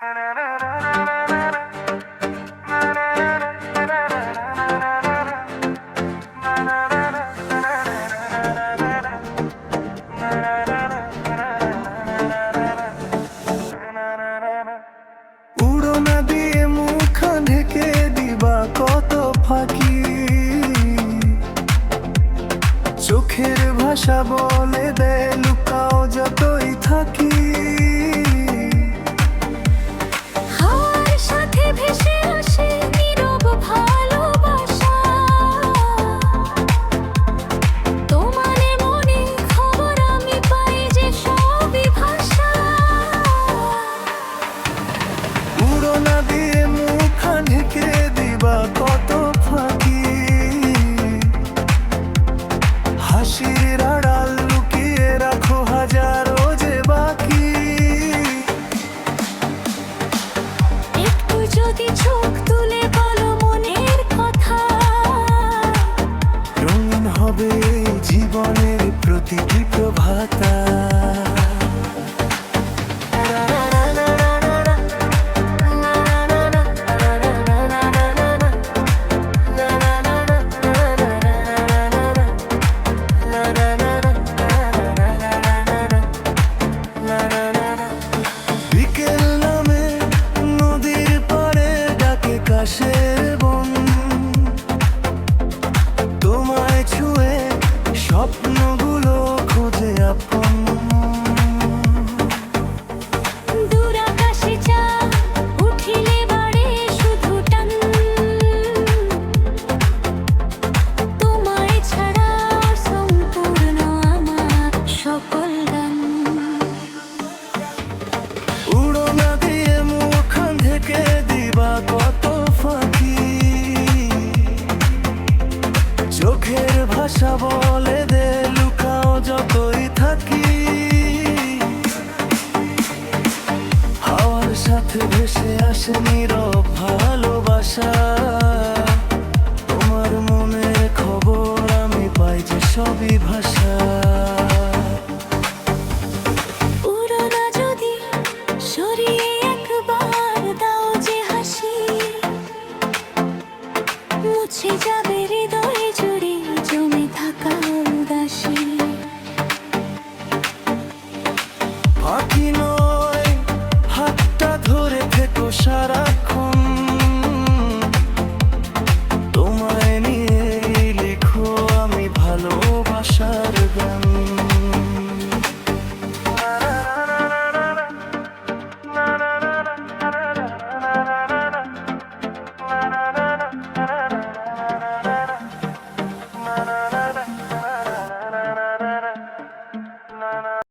উড়োনা দিয়ে মুখ ঢেকে দিবা কত ফাঁকি, চোখের ভাষা বলে দেয় লুকাও যতই থাকি। হাওয়ার সাথে ভেসে আসে নীরব ভালোবাসা, তোমার মনে খবর আমি পাই যে সবই ভাষা। উড়োনা দিয়ে মুখ ঢেকে দিবা কত ফাঁকি, হাসির আড়াল লুকিয়ে রাখো হাজারো যে বাকি। একটু যদি চোখ তুলে বলো মনের কথা, রঙিন হবে জীবনের প্রতিটি প্রভাতা। বিকেল নামে নদীর পাড়ে ডাকে কাশের বন, তোমায় ছুঁয়ে স্বপ্নগুলো খোঁজে আপন। দূর আকাশে চাঁদ উঠিলে বাড়ে শুধু টান, তোমায় ছাড়া সম্পূর্ণ আমার সকল গান। উড়োনা দিয়ে মুখ ঢেকে দিবা কত ফাঁকি, চোখের ভাষা বলে দে লুকাও যতই থাকি। হাওয়ার সাথে ভেসে আসে নীরব ভালোবাসা, তোমার মনের খবর আমি পাই যে সবই ভাষা। উড়োনা যদি সরিয়ে একবার দাও যে হাসি, মুছে যাবে হৃদয় জুড়ে জমে থাকা উদাসী। ফাঁকি নয় হাতটা ধরে থেকো সারা